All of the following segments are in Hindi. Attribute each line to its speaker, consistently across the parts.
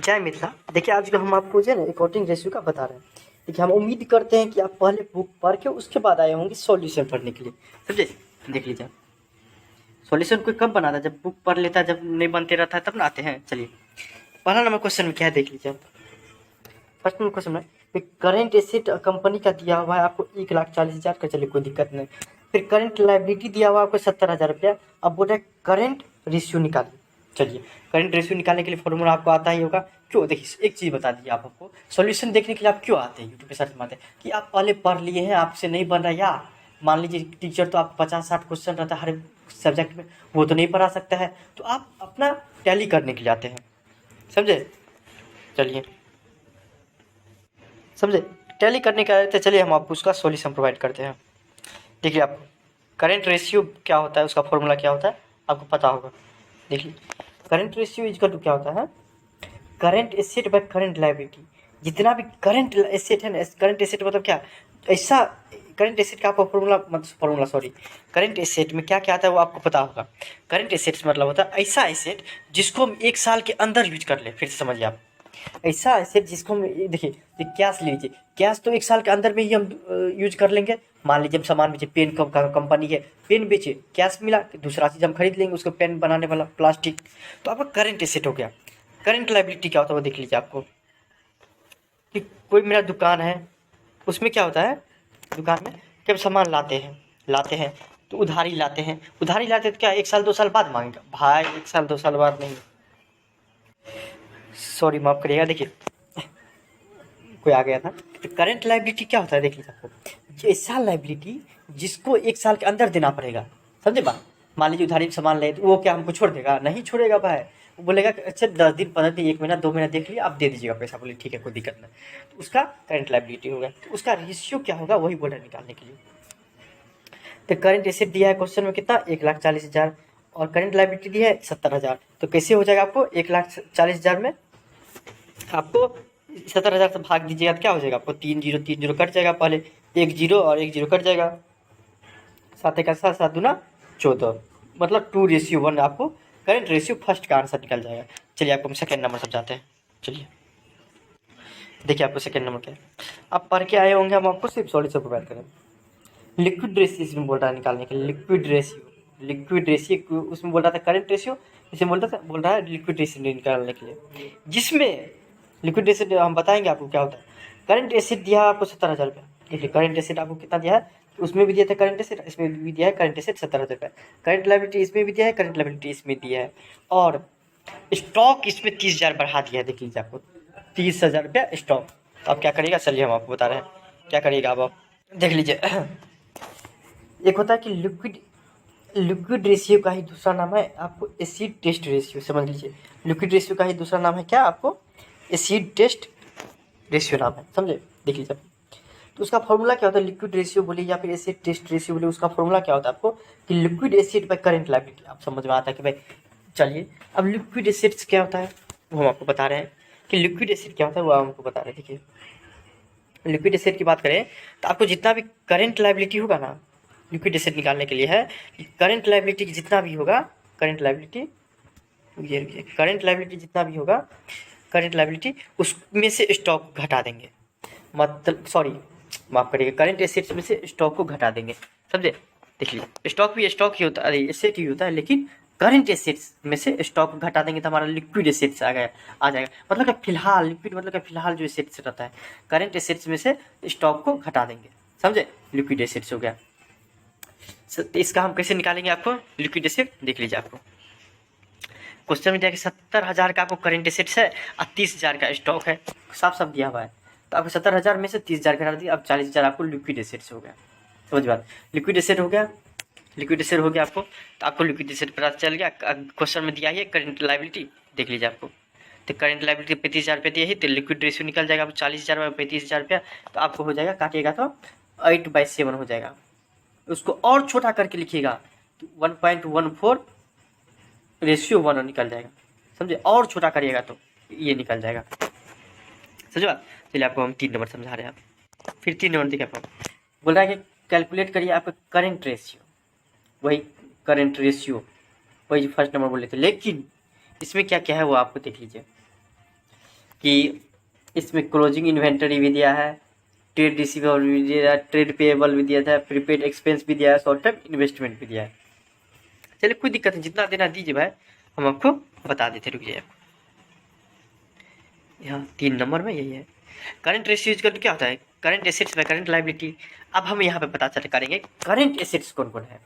Speaker 1: जय मिथिला। देखिए आज हम आपको जो है ना अकाउंटिंग रेशियो का बता रहे हैं। देखिए हम उम्मीद करते हैं कि आप पहले बुक पढ़ के उसके बाद आए होंगे सॉल्यूशन पढ़ने के लिए, समझे। देख लीजिए सॉल्यूशन कोई कब बनाता है, जब बुक पढ़ लेता है, जब नहीं बनते रहता है तब ना आते हैं। चलिए पहला नंबर क्वेश्चन में क्या है देख लीजिए। फर्स्ट नंबर क्वेश्चन में करेंट एसेट कंपनी का दिया हुआ है आपको 1,40,000 का, चलिए कोई दिक्कत नहीं। फिर करंट लाइबिलिटी दिया हुआ है आपको 70,000 रुपया। अब बोल रहे हैं करंट रेशियो निकालिए। चलिए करंट रेशियो निकालने के लिए फॉर्मूला आपको आता ही होगा। क्यों, देखिए एक चीज़ बता दीजिए आपको, सॉल्यूशन देखने के लिए आप क्यों आते हैं यूट्यूब पे सर्च मारते हैं कि आप पहले पढ़ लिए हैं, आपसे नहीं बन रहा, या मान लीजिए टीचर तो आप 50-60 क्वेश्चन रहता है हर सब्जेक्ट में, वो तो नहीं पढ़ा सकता है, तो आप अपना टैली करने के लिए आते हैं, समझे। चलिए समझे, टैली करने का रहते, चलिए हम आपको उसका सॉल्यूशन प्रोवाइड करते हैं। देखिए आपको करंट रेशियो क्या होता है, उसका फॉर्मूला क्या होता है आपको पता होगा। देखिए करंट रेशियो इक्वल टू क्या होता है, current asset by current liability. जितना भी करंट एसेट है ना, करंट एसेट मतलब क्या, ऐसा करंट एसेट का आपको फॉर्मूला सॉरी, करंट एसेट में क्या क्या आता है वो आपको पता होगा। करंट एसेट्स मतलब होता है ऐसा एसेट जिसको हम 1 साल के अंदर यूज कर ले। फिर से समझिए आप, ऐसा एसेट जिसको हम, देखिए कैश ले लीजिए, कैश तो 1 साल के अंदर में ही हम यूज कर लेंगे। मान लीजिए हम सामान बेचे, पेन कंपनी है, पेन बेचे, कैश मिला, दूसरा चीज़ हम खरीद लेंगे, उसको पेन बनाने वाला प्लास्टिक, तो आपका करंट एसेट हो गया। करंट लायबिलिटी क्या होता है वो देख लीजिए आपको, कि कोई मेरा दुकान है, उसमें क्या होता है, दुकान में जब सामान लाते हैं तो उधारी लाते हैं, उधारी लाते हैं तो क्या 1 साल 2 साल बाद मांगेगा भाई, 1 साल 2 साल बाद नहीं, सॉरी माफ़ करिएगा। देखिए कोई आ गया था। तो करंट लायबिलिटी क्या होता है देख लीजिए आपको, ऐसा लायबिलिटी जिसको 1 साल के अंदर देना पड़ेगा, समझे बात। मान लीजिए उधारी सामान ले तो वो क्या हमको छोड़ देगा, नहीं छोड़ेगा भाई। वो बोलेगा कि अच्छा 10 दिन 15 दिन 1 महीना 2 महीना देख लिया, आप दे दीजिएगा पैसा, बोले ठीक है कोई दिक्कत नहीं, तो उसका करंट लायबिलिटी होगा। तो उसका रेशियो क्या होगा वही बोल रहे हैं निकालने के लिए। तो करंट एसेट दिया है क्वेश्चन में कितना 1,40,000, और करंट लायबिलिटी दिया है 70,000, तो कैसे हो जाएगा आपको 1,40,000 में आपको 70,000 से भाग दीजिएगा तो क्या हो जाएगा आपको 3 0 कट जाएगा, पहले 1 0 और 1 0 कट जाएगा, 7 1 7 7 दूना 14, मतलब 2:1 आपको करंट रेशियो फर्स्ट का आंसर निकल जाएगा। चलिए आपको हम सेकेंड नंबर समझाते हैं। चलिए देखिए आपको सेकेंड नंबर क्या है, आप पढ़ के आए होंगे, हम आपको सिर्फ सॉल्यूशन प्रोवाइड करें। लिक्विड रेशियो इसमें बोल रहा है निकालने के लिए, लिक्विड रेशियो उसमें बोल रहा था करंट रेशियो, इसमें बोल रहा है लिक्विड रेशियो निकालने के लिए, जिसमें लिक्विड एसिड हम बताएंगे आपको क्या होता है। करंट एसिड दिया है आपको 70,000 रुपये। देखिए करंट एसिड आपको कितना दिया है, उसमें भी दिया था करंट एसिड, इसमें भी दिया है करंट एसिड 70,000 रुपये। करंट लायबिलिटी इसमें भी दिया है, करंट लायबिलिटी इसमें दिया है, और स्टॉक इसमें 30,000 बढ़ा दिया है। देख लीजिए आपको 30,000 रुपया स्टॉक। तो आप क्या करिएगा, चलिए हम आपको बता रहे हैं क्या करिएगा। अब आप देख लीजिए, एक होता है कि लिक्विड रेशियो का ही दूसरा नाम है आपको एसिड टेस्ट रेशियो, समझ लीजिए। लिक्विड रेशियो का ही दूसरा नाम है क्या, आपको एसिड टेस्ट रेशियो नाम है, समझे। देख लीजिए तो उसका फॉर्मूला क्या होता है, लिक्विड रेशियो बोलिए या फिर एसिड टेस्ट रेशियो बोलिए, उसका फॉर्मूला क्या होता है आपको कि liquid acid by current liability. आप समझ में आता है कि भाई, चलिए अब लिक्विड एसिड्स क्या होता है वो हम आपको बता रहे हैं, कि लिक्विड एसिड क्या होता है वो हमको बता रहे हैं। देखिए लिक्विड एसिड की बात करें तो आपको जितना भी करंट लायबिलिटी होगा ना, लिक्विड एसिड निकालने के लिए है कि करंट लायबिलिटी जितना भी होगा, करंट लायबिलिटी जितना भी होगा, करंट लायबिलिटी उसमें से स्टॉक घटा देंगे, मतलब सॉरी माफ करिएगा, करंट एसेट्स में से स्टॉक को घटा देंगे, समझे। देखिए स्टॉक भी स्टॉक ही होता है, एसेट ही होता है, लेकिन करंट एसेट्स में से स्टॉक घटा देंगे तो हमारा लिक्विड एसेट्स आ जाएगा। मतलब कि फिलहाल लिक्विड मतलब कि फिलहाल जो एसेट्स रहता है, करंट एसेट्स में से स्टॉक को घटा देंगे, समझे, लिक्विड एसेट्स हो गया। तो इसका हम कैसे निकालेंगे आपको लिक्विड एसेट, देख लीजिए आपको क्वेश्चन में दिया कि 70,000 का आपको करंट एसेट्स है और 30,000 का स्टॉक है, साफ साफ दिया हुआ है। तो आपको 70,000 में से 30,000 घटा दिया, अब 40,000 आपको लिक्विड एसेट्स हो गया, समझ बात। लिक्विड एसेट हो गया, लिक्विड एसेट हो गया आपको, तो आपको लिक्विड एसेट पता चल गया। क्वेश्चन में दिया है करंट लायबिलिटी, देख लीजिए आपको, तो करंट लायबिलिटी 35,000 रुपये दिया ही, तो लिक्विड रेशियो निकल जाएगा आपको 40,000 और 35,000 रुपया, तो आपको हो जाएगा, काटिएगा तो 8/7 हो जाएगा। उसको और छोटा करके लिखिएगा तो 1.14 रेशियो 1 निकल जाएगा, समझे, और छोटा करिएगा तो ये निकल जाएगा, समझो बात। चलिए आपको हम 3 नंबर समझा रहे हैं। आप फिर 3 नंबर देखिए, आपको बोल रहा है कि कैलकुलेट करिए आपका करंट रेशियो, वही करंट रेशियो वही फर्स्ट नंबर बोले थे, लेकिन इसमें क्या क्या है वो आपको देख लीजिए। कि इसमें क्लोजिंग इन्वेंटरी भी दिया है, ट्रेड रिसीवेबल भी दिया है, ट्रेड पेएबल भी दिया था, प्रीपेड एक्सपेंस भी दिया है, शॉर्ट टर्म इन्वेस्टमेंट भी दिया है। चलिए कोई दिक्कत नहीं, जितना देना दीजिए भाई, हम आपको बता देते, रुक जाइए। यहाँ 3 नंबर में यही है। करंट रेशियो यूज करके क्या होता है, current assets by current liability. अब हम यहाँ पे पता चल करेंगे करंट एसेट्स कौन कौन है।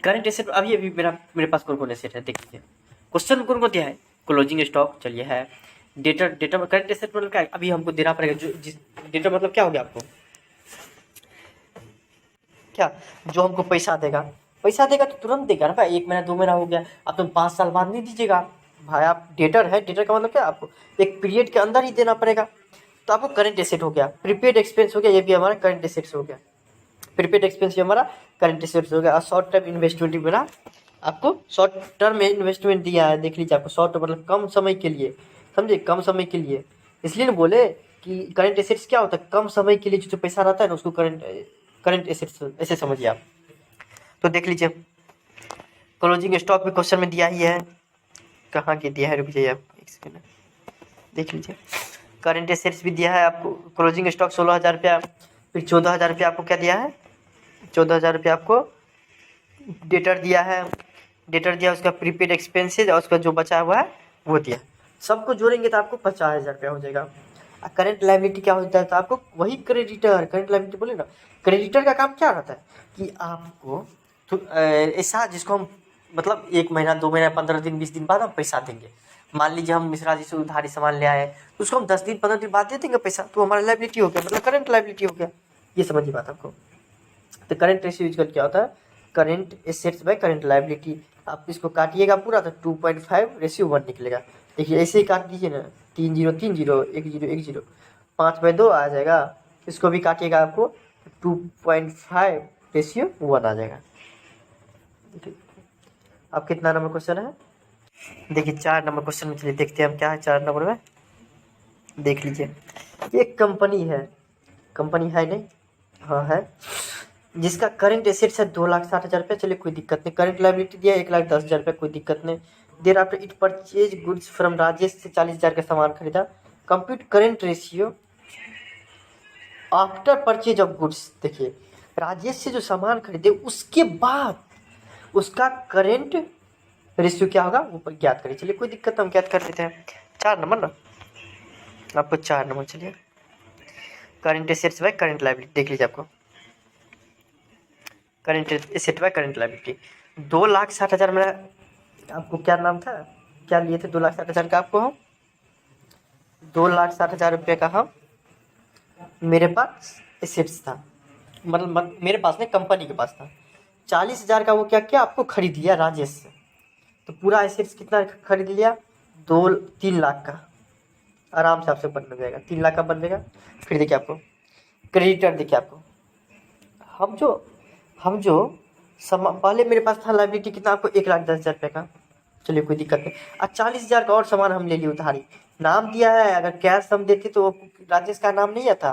Speaker 1: करंट एसेट अभी अभी मेरे पास कौन कौन एसेट है देख लीजिए। क्वेश्चन कौन कौन दिया है, क्लोजिंग स्टॉक चलिए है, डेटर डेटर करंट एसेट मतलब क्या है, अभी हमको देना पड़ेगा। जो जिस डेटर मतलब क्या हो गया आपको, क्या जो हमको पैसा देगा, पैसा देगा तो तुरंत देगा ना भाई, 1 महीना 2 महीना हो गया, अब तुम 5 साल बाद नहीं दीजिएगा भाई। आप डेटर है, डेटर का मतलब क्या, आपको एक पीरियड के अंदर ही देना पड़ेगा, तो आपको करंट एसेट हो गया। प्रीपेड एक्सपेंस हो गया, ये भी हमारा करंट एसेट्स हो गया। प्रीपेड एक्सपेंस ये हमारा करंट एसेट्स हो गया। और शॉर्ट टर्म इन्वेस्टमेंट भी बना, आपको शॉर्ट टर्म में इन्वेस्टमेंट दिया है, देख लीजिए। आपको शॉर्ट मतलब कम समय के लिए, समझे, कम समय के लिए, इसलिए ना बोले कि करंट एसेट्स क्या होता है, कम समय के लिए जो पैसा रहता है ना उसको करंट करंट एसेट्स ऐसे समझिए आप। तो देख लीजिए, क्लोजिंग स्टॉक भी क्वेश्चन में दिया ही है, कहाँ के दिया है, रुक जाइए आप एक सेकंड देख लीजिए। करंट एसेट्स भी दिया है आपको, क्लोजिंग स्टॉक 16,000 रुपया, फिर 14,000 रुपया आपको क्या दिया है, 14,000 रुपया आपको डेटर दिया है, डेटर दिया, उसका प्रीपेड एक्सपेंसेज और उसका जो बचा हुआ है वो दिया। सबको जोड़ेंगे तो आपको 50,000 रुपया हो जाएगा। करंट लायबिलिटी क्या होता है, तो आपको वही क्रेडिटर, करंट लायबिलिटी बोले ना, क्रेडिटर का काम क्या रहता है कि आपको तो ऐसा जिसको हम मतलब 1 महीना 2 महीना 15 दिन 20 दिन बाद हम पैसा देंगे। मान लीजिए हम मिश्रा जी से उधारी सामान ले आए, तो उसको हम 10 दिन 15 दिन बाद दे देंगे पैसा, तो हमारा लायबिलिटी हो गया, मतलब करंट लायबिलिटी हो गया। ये समझिए बात आपको। तो करंट रेशियो यूज करके क्या होता है, current assets by current liability. आप इसको काटिएगा पूरा तो 2.5:1 निकलेगा। देखिए ऐसे ही काट दीजिए ना, 3 0 3 0 1 0 1 0, 5/2 आ जाएगा। इसको भी काटिएगा आपको 2.5:1 आ जाएगा। देखिए अब कितना नंबर क्वेश्चन है, देखिए 4 नंबर क्वेश्चन में, चलिए देखते हैं हम क्या है 4 नंबर में। देख लीजिए, एक कंपनी है, कंपनी है नहीं, हाँ है, जिसका करंट एसेट्स है 2,60,000 रुपये, चलिए कोई दिक्कत नहीं। करंट लायबिलिटी दिया 1,10,000 रुपये, कोई दिक्कत नहीं। There after it purchase goods from Rajesh से 40,000 का सामान खरीदा। Compute current ratio after purchase of goods. देखिए राजेश से जो सामान खरीदे उसके बाद उसका करंट रेशियो क्या होगा वो ज्ञात करिए। चलिए कोई दिक्कत, हम ज्ञात कर लेते हैं। 4 नंबर ना, आपको 4 नंबर, चलिए current assets by current liability देख लीजिए। आपको current asset by current liability 2,60,000 में आपको क्या नाम था, क्या लिए थे 2,60,000 का, आपको हम 2,60,000 रुपये का हम मेरे पास एसेट्स था, मतलब मेरे पास नहीं कंपनी के पास था। 40,000 का वो क्या किया, आपको खरीद लिया राजेश से, तो पूरा एसेट्स कितना खरीद लिया, 3 लाख का आराम से आपसे बन जाएगा, 3 लाख का बन जाएगा। फिर देखिए आपको क्रेडिटर, देखिए आपको हम जो पहले मेरे पास था लायबिलिटी कितना, आपको 1,10,000 रुपये का, चलिए कोई दिक्कत नहीं। और 40,000 का और सामान हम ले लिए उधारी, नाम दिया है, अगर कैश हम देते तो राजेश का नाम नहीं आता,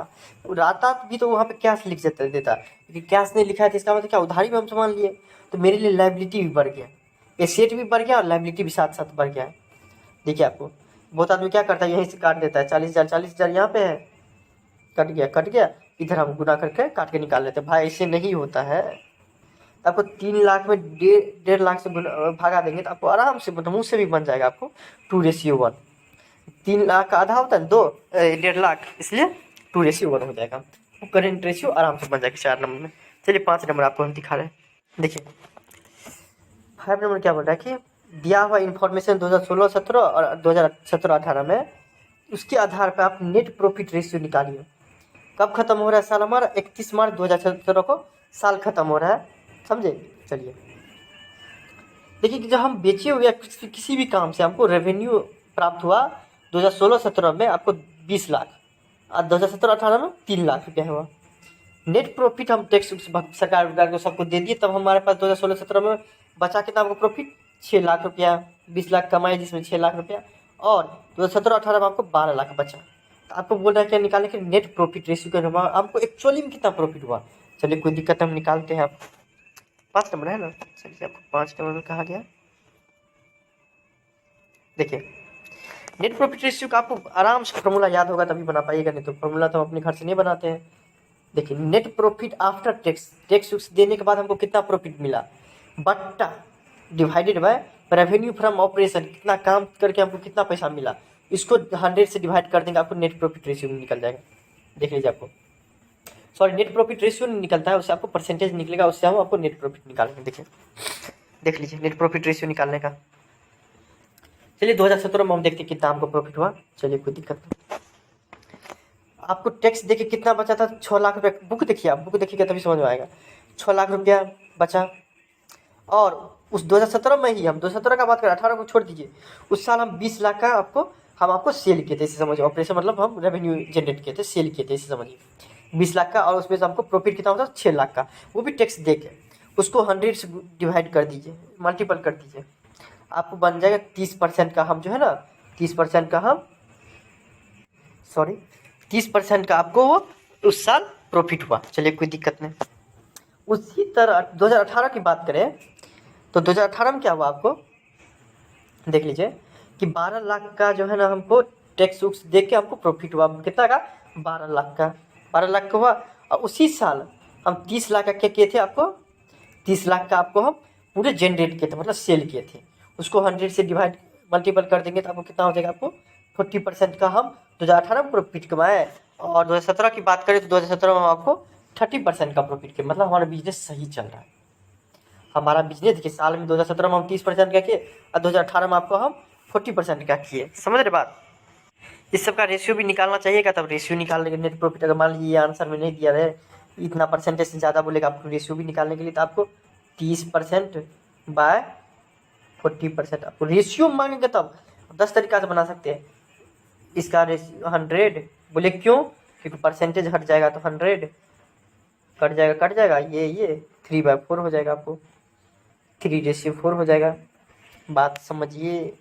Speaker 1: आता भी तो वहाँ पे कैश लिख देता, लेकिन कैश नहीं लिखा है, तो इसका मतलब क्या, उधारी में हम सामान लिए, तो मेरे लिए लायबिलिटी भी बढ़ गया, एसेट भी बढ़ गया और लायबिलिटी भी साथ साथ बढ़ गया है। देखिए आपको बहुत आदमी क्या करता है, यहीं से काट देता है, 40,000 यहाँ पे है, कट गया, इधर हम गुना करके काट के निकाल लेते हैं। भाई ऐसे नहीं होता है, आपको 3 लाख में 1.5 लाख से भागा देंगे तो आपको आराम से, मतलब मुँह से भी बन जाएगा आपको 2:1। 3 लाख का आधा होता है 1.5 लाख, इसलिए 2:1 हो जाएगा, वो करेंट रेशियो आराम से बन जाएगा 4 नंबर में। चलिए 5 नंबर आपको हम दिखा रहे हैं, देखिए 5 नंबर क्या बोल रहा है कि दिया हुआ इन्फॉर्मेशन 2016-17 और 2017-18 में, उसके आधार पर आप नेट प्रॉफिट रेशियो निकालिए। कब खत्म हो रहा है साल हमारा, 31 मार्च 2017 को साल खत्म हो रहा है, समझे। चलिए देखिए कि जब हम बेचे हुए किसी भी काम से हमको रेवेन्यू प्राप्त हुआ 2016-17 में आपको 20 लाख, और 2017-18 में 3 लाख रुपया हुआ। नेट प्रॉफिट हम टैक्स सरकार को सबको दे दिए, तब हमारे पास 2016-17 में बचा कितना आपको प्रॉफिट, 6 लाख रुपया। 20 लाख कमाए जिसमें 6 लाख रुपया, और 2017-18 में आपको 12 लाख बचा। तो आपको बोल रहा है क्या निकालने के नेट प्रॉफिट रेशियो का, आपको एक्चुअली में कितना प्रॉफिट हुआ। चलिए कोई दिक्कत हम निकालते हैं। आप 5 नंबर है ना, चलिए आपको 5 नंबर में कहा गया, देखिए नेट प्रॉफिट रेशियो का आपको आराम से फॉर्मूला याद होगा तभी बना पाइएगा, नहीं तो फॉर्मूला तो हम अपने घर से नहीं बनाते हैं। देखिए net profit after tax, tax देने के बाद हमको कितना प्रॉफिट मिला, बट्टा divided by revenue from operation, कितना काम करके हमको कितना पैसा मिला, इसको 100 से डिवाइड कर देंगे, आपको नेट प्रॉफिट रेशियो निकल जाएगा। देख लीजिए आपको, सॉरी नेट प्रॉफिट रेशियो नहीं निकलता है, उससे आपको परसेंटेज निकलेगा, उससे हम आपको नेट प्रॉफिट निकालेंगे। देखिए देख लीजिए नेट प्रॉफिट रेशियो निकालने का। चलिए 2017 में हम देखते हैं कितना हमको प्रॉफिट हुआ। चलिए कोई दिक्कत नहीं। आपको टैक्स देके कितना बचा था, 6 लाख रुपये। बुक देखिए, आप बुक देखिएगा तभी समझ में आएगा। 6 लाख रुपया बचा, और उस 2017 में ही, हम 2017 का बात करें, 18 को छोड़ दीजिए, उस साल हम 20 लाख का आपको सेल किए थे, इसे समझिए। ऑपरेशन मतलब हम रेवेन्यू जनरेट किए थे, सेल किए थे, इसे समझिए 20 लाख का, और उसमें से हमको प्रॉफिट कितना होता है 6 लाख का, वो भी टैक्स दे के। उसको 100 से डिवाइड कर दीजिए, मल्टीपल कर दीजिए, आपको बन जाएगा 30% का हम जो है ना, 30% का हम, सॉरी 30% का आपको वो उस साल प्रॉफिट हुआ। चलिए कोई दिक्कत नहीं। उसी तरह 2018 की बात करें तो 2018 में क्या हुआ आपको देख लीजिए कि 12 लाख का जो है ना हमको टैक्स उक्स देख के हमको प्रॉफिट हुआ। कितना का, 12 लाख का, 12 लाख का हुआ। और उसी साल हम 30 लाख का क्या किए थे, आपको 30 लाख का आपको हम पूरे जनरेट किए थे, मतलब सेल किए थे। उसको 100 से डिवाइड मल्टीपल कर देंगे तो आपको कितना हो जाएगा, आपको 40% का हम 2018 में प्रॉफिट कमाए। और 2017 की बात करें तो 2017 में हम आपको 30% का प्रॉफिट किया। मतलब हमारा बिजनेस सही चल रहा है। हमारा बिजनेस देखिए, साल में 2017 में हम 30% का किए, और 2018 में आपको हम 40% का किए। समझ रहे बात। इस सब का रेशियो भी निकालना चाहिएगा, तब रेशियो निकालने के नेट प्रॉफिट, अगर मान लीजिए ये आंसर में नहीं दिया रहे, इतना परसेंटेज से ज़्यादा बोलेगा आपको रेशियो भी निकालने के लिए, तो आपको 30% बाय 40% आपको रेशियो मांगेंगे, तब 10 तरीका से बना सकते हैं। इसका रेशियो 100 बोले क्यों, क्योंकि परसेंटेज हट जाएगा तो 100 कट जाएगा, ये 3/4 हो जाएगा, आपको 3:4 हो जाएगा। बात समझिए।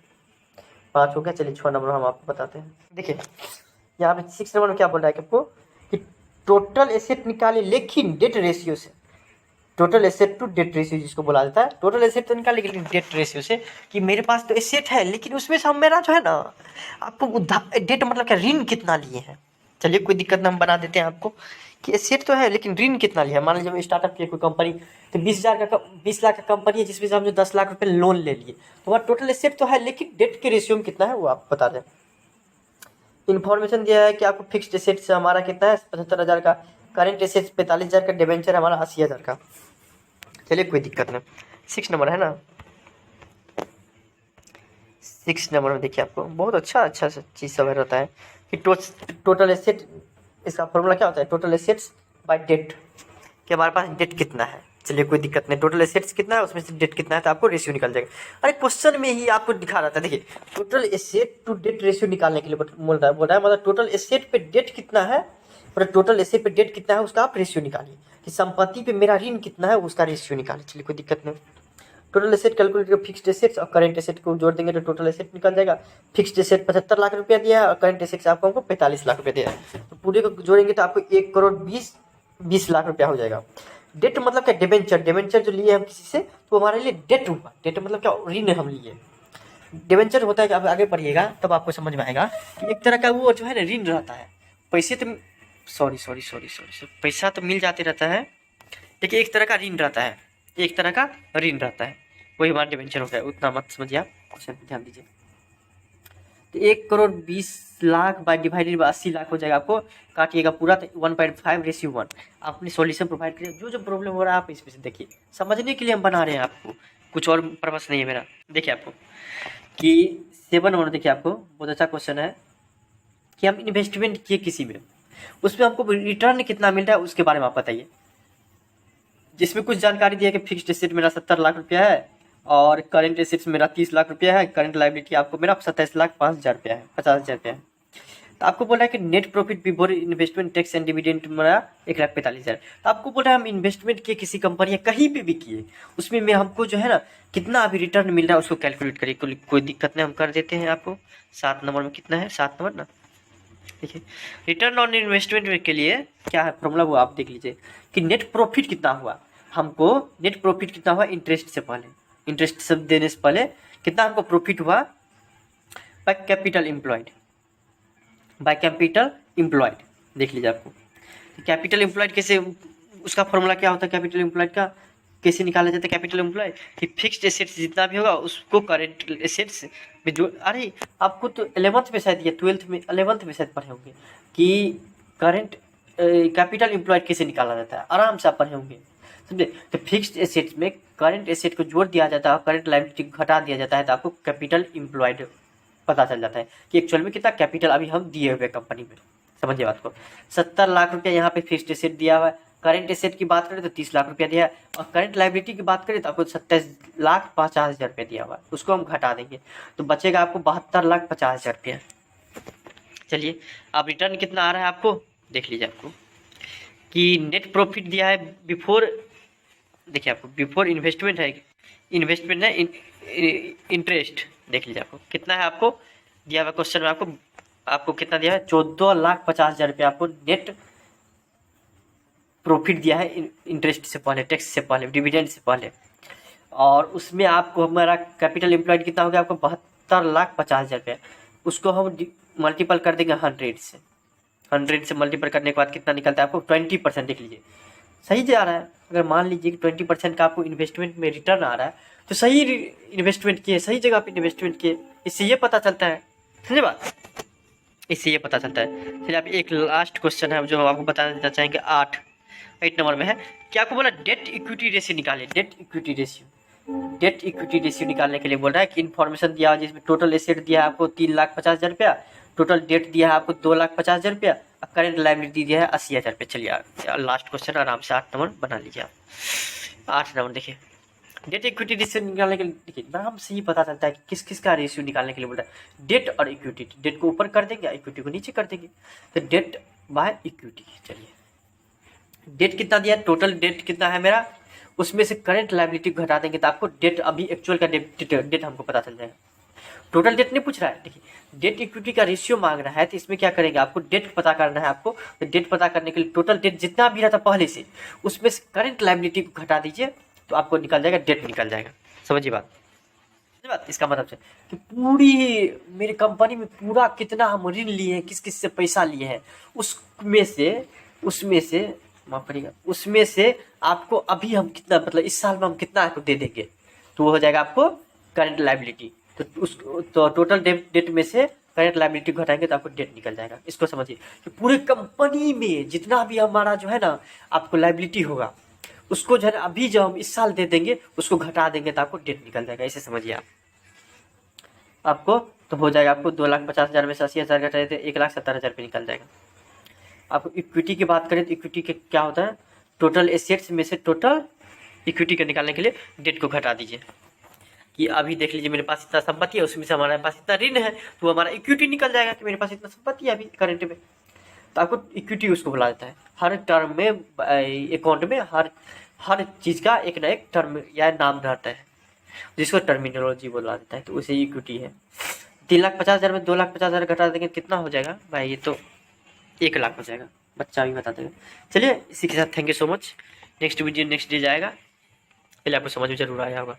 Speaker 1: 5 हो गया। चलिए 6 नंबर हम आपको बताते हैं। देखिए यहाँ पे 6 नंबर में क्या बोल रहा है कि आपको कि टोटल एसेट निकाले, लेकिन डेट रेशियो से। Total asset to debt ratio जिसको बोला जाता है, टोटल एसेट तो निकाले लेकिन डेट रेशियो से, कि मेरे पास तो एसेट है लेकिन उसमें से हम मेरा जो है ना, आपको डेट मतलब क्या, ऋण कितना लिए हैं। चलिए कोई दिक्कत ना, हम बना देते हैं आपको कि एसेट तो है लेकिन ऋण कितना लिया है। मान लीजिए हम स्टार्टअप किए कोई कंपनी, तो 20 लाख का कंपनी है, जिसमें से हम जो 10 लाख रुपये लोन ले लिए, तो वहाँ टोटल एसेट तो है लेकिन डेट के रेशियो में कितना है वो आप बता दें। इन्फॉर्मेशन दिया है कि आपको फिक्स्ड एसेट से हमारा कितना है 75,000 का, करेंट एसेट 45,000 का, डिबेंचर हमारा 80,000 का। चलिए कोई दिक्कत नहीं। 6 नंबर है ना, 6 नंबर में देखिए आपको बहुत अच्छा चीज़ सब रहता है कि टोटल एसेट, इसका फॉर्मूला क्या होता है, टोटल एसेट्स बाय डेट, कि हमारे पास डेट कितना है। चलिए कोई दिक्कत नहीं, टोटल एसेट्स कितना है उसमें से डेट कितना है, तो आपको रेशियो निकल जाएगा। अरे क्वेश्चन में ही आपको दिखा रहा था, देखिए total asset to debt ratio निकालने के लिए बोल रहा है मतलब टोटल एसेट पे डेट कितना है, मतलब टोटल एसेट पे डेट कितना है उसका आप रेशियो निकालिए, कि संपत्ति पे मेरा ऋण कितना है उसका रेशियो निकालिए। चलिए कोई दिक्कत नहीं। टोटल एसेट कैलकुलेट कर, फिक्स्ड एसेट्स और करंट एसेट को जोड़ देंगे तो टोटल एसेट निकल जाएगा। फिक्स्ड एसेट 75 लाख रुपया दिया है और करंट एसेट से आपको 45 लाख रुपया दिया है, तो पूरे को जोड़ेंगे तो आपको 1,20 लाख रुपया हो जाएगा। डेट मतलब क्या, डिबेंचर जो लिए हम किसी से, तो हमारे लिए डेट हुआ। डेट मतलब क्या, ऋण हम लिए। डिबेंचर होता है कि आप आगे पढ़िएगा तब आपको समझ में आएगा कि एक तरह का वो जो है ना ऋण रहता है। पैसे तो सॉरी पैसा तो मिल जाते रहता है, लेकिन एक तरह का ऋण रहता है, एक तरह का ऋण रहता है, वही हमारा डिबेंचर हो गया। उतना मत समझिए आप, क्वेश्चन पे ध्यान दीजिए। तो 1,20,00,000 बाय डिवाइडेड बाय 80 लाख हो जाएगा। आपको काटिएगा पूरा तो 1.5:1। आपने सॉल्यूशन प्रोवाइड किया, जो प्रॉब्लम हो रहा है आप इसमें से देखिए, समझने के लिए हम बना रहे हैं आपको, कुछ और पर्पस नहीं है मेरा। देखिए आपको कि 7 नंबर देखिए, आपको बहुत अच्छा क्वेश्चन है कि हम इन्वेस्टमेंट किए किसी में, उसमें हमको रिटर्न कितना मिल रहा है उसके बारे में आप बताइए। जिसमें कुछ जानकारी दिया कि फिक्स्ड एसेट मेरा 70 लाख रुपया है और करंट एसेट्स मेरा 30 लाख रुपया है, करंट लायबिलिटी आपको मेरा 27,05,000 रुपया है, 50,000 रुपया है। तो आपको बोल रहा है कि net profit before investment tax and dividend मेरा 1,45,000। तो आपको बोल रहा है हम इन्वेस्टमेंट किए किसी कंपनी या कहीं पे भी किए, उसमें में हमको जो है ना कितना अभी रिटर्न मिल रहा है उसको कैलकुलेट करिए। कोई दिक्कत नहीं, हम कर देते हैं आपको। 7 नंबर में कितना है, 7 नंबर ना, देखिए रिटर्न ऑन इन्वेस्टमेंट के लिए क्या है फॉर्मूला, वो आप देख लीजिए कि नेट प्रॉफिट कितना हुआ हमको। नेट प्रॉफिट कितना हुआ इंटरेस्ट से पहले, इंटरेस्ट सब देने से पहले कितना हमको प्रॉफिट हुआ, by capital employed, by capital employed. देख लीजिए आपको कैपिटल एम्प्लॉयड कैसे, उसका फॉर्मूला क्या होता है कैपिटल एम्प्लॉयड का, कैसे निकाला जाता है कैपिटल एम्प्लॉयड कि फिक्स्ड एसेट्स जितना भी होगा उसको करेंट एसेट्स में जो, अरे आपको तो 11th में शायद या 12th में 11th में शायद पढ़े होंगे कि करेंट कैपिटल एम्प्लॉयड कैसे निकाला जाता है, आराम से आप पढ़े होंगे, समझे। तो फिक्स्ड एसेट्स में करंट एसेट को जोड़ दिया जाता है, करंट लायबिलिटी को घटा दिया जाता है, तो आपको कैपिटल एम्प्लॉयड पता चल जाता है कि एक्चुअल में कितना कैपिटल अभी हम दिए हुए कंपनी में। समझिए बात को, 70 लाख रुपया यहाँ पे फिक्स्ड एसेट दिया हुआ है, करंट एसेट की बात करें तो 30 लाख रुपया दिया है, और करंट लायबिलिटी की बात करें तो आपको 27,50,000 रुपया दिया हुआ है, उसको हम घटा देंगे तो बचेगा आपको 72,50,000 रुपया। चलिए अब रिटर्न कितना आ रहा है आपको देख लीजिए आपको कि नेट प्रॉफिट दिया है बिफोर, देखिए आपको बिफोर इन्वेस्टमेंट है, इन्वेस्टमेंट है इंटरेस्ट, देख लीजिए आपको कितना है, आपको दिया हुआ क्वेश्चन में आपको कितना दिया है 14,50,000 रुपया आपको नेट प्रॉफिट दिया है इंटरेस्ट से पहले, टैक्स से पहले, डिविडेंड से पहले, और उसमें आपको हमारा कैपिटल एम्प्लॉयड कितना हो गया आपको 72,50,000 रुपया, उसको हम मल्टीपल कर देंगे 100 से, 100 से मल्टीपल करने के बाद कितना निकलता है आपको 20%। देख लीजिए सही जा रहा है, अगर मान लीजिए कि 20% का आपको इन्वेस्टमेंट में रिटर्न आ रहा है तो सही इन्वेस्टमेंट किए, सही जगह पे इन्वेस्टमेंट किए, इससे ये पता चलता है, समझे बात, इससे ये पता चलता है। चलिए आप एक लास्ट क्वेश्चन है जो हम आपको बताना चाहेंगे 8 नंबर में है कि आपको बोला डेट इक्विटी रेशियो निकाले, डेट इक्विटी रेशियो निकालने के लिए बोल रहा है कि इन्फॉर्मेशन दिया जिसमें टोटल एसेट दिया है आपको 3,50,000 रुपया, टोटल डेट दिया है आपको 2,50,000 रुपया, करेंट लायबिलिटी दिया है 80,000 रुपये। चलिए लास्ट क्वेश्चन आराम से 8 नंबर बना लीजिए आप। 8 नंबर देखिए डेट इक्विटी रेशियो निकालने के लिए, देखिए नाम से ही पता चलता है कि किस किस का रेशियो निकालने के लिए बोल रहा है, डेट और इक्विटी, डेट को ऊपर कर देंगे इक्विटी को नीचे कर देंगे, तो डेट बाय इक्विटी। चलिए डेट कितना दिया, टोटल डेट कितना है मेरा, उसमें से करंट लायबिलिटी घटा देंगे तो आपको डेट अभी एक्चुअल का डेट हमको पता चल जाएगा। टोटल डेट नहीं पूछ रहा है, देखिए डेट इक्विटी का रेशियो मांग रहा है, तो इसमें क्या करेंगे आपको डेट पता करना है आपको, तो डेट पता करने के लिए टोटल डेट जितना भी रहता पहले से उसमें से करंट लायबिलिटी को घटा दीजिए तो आपको निकल जाएगा डेट निकल जाएगा। समझिए बात, इसका मतलब से कि पूरी मेरी कंपनी में पूरा कितना हम ऋण लिए हैं, किस किस से पैसा लिए हैं, उसमें से माफ करिएगा, उसमें से आपको अभी हम कितना, मतलब इस साल में हम कितना आपको दे देंगे, तो वो हो जाएगा आपको करंट लायबिलिटी। तो टोटल डेट में से करंट लायबिलिटी घटाएंगे तो आपको डेट निकल जाएगा। इसको समझिए कि पूरे कंपनी में जितना भी हमारा जो है ना आपको लायबिलिटी होगा उसको जो है अभी जो हम इस साल दे देंगे उसको घटा देंगे तो आपको डेट निकल जाएगा। ऐसे समझिए आप, आपको तो हो जाएगा आपको 2,50,000 में से 80,000 घटाए तो 1,70,000 रुपये निकल जाएगा। आपको इक्विटी की बात करें तो इक्विटी के क्या होता है, टोटल एसेट्स में से टोटल इक्विटी को निकालने के लिए डेट को घटा दीजिए कि अभी देख लीजिए मेरे पास इतना संपत्ति है, उसमें से हमारे पास इतना ऋण है, तो हमारा इक्विटी निकल जाएगा कि मेरे पास इतना संपत्ति है अभी करंट में, तो आपको इक्विटी उसको बोला जाता है। हर टर्म में अकाउंट में हर चीज़ का एक ना एक टर्म या नाम रहता है जिसको टर्मिनोलॉजी बोला जाता है, तो उसे इक्विटी है। 3,50,000 में 2,50,000 घटा देंगे कितना हो जाएगा भाई, ये तो 1,00,000 हो जाएगा, बच्चा भी बता देगा। चलिए इसी के साथ thank you so much, next video next day जाएगा, पहले आपको समझ में जरूर आया होगा।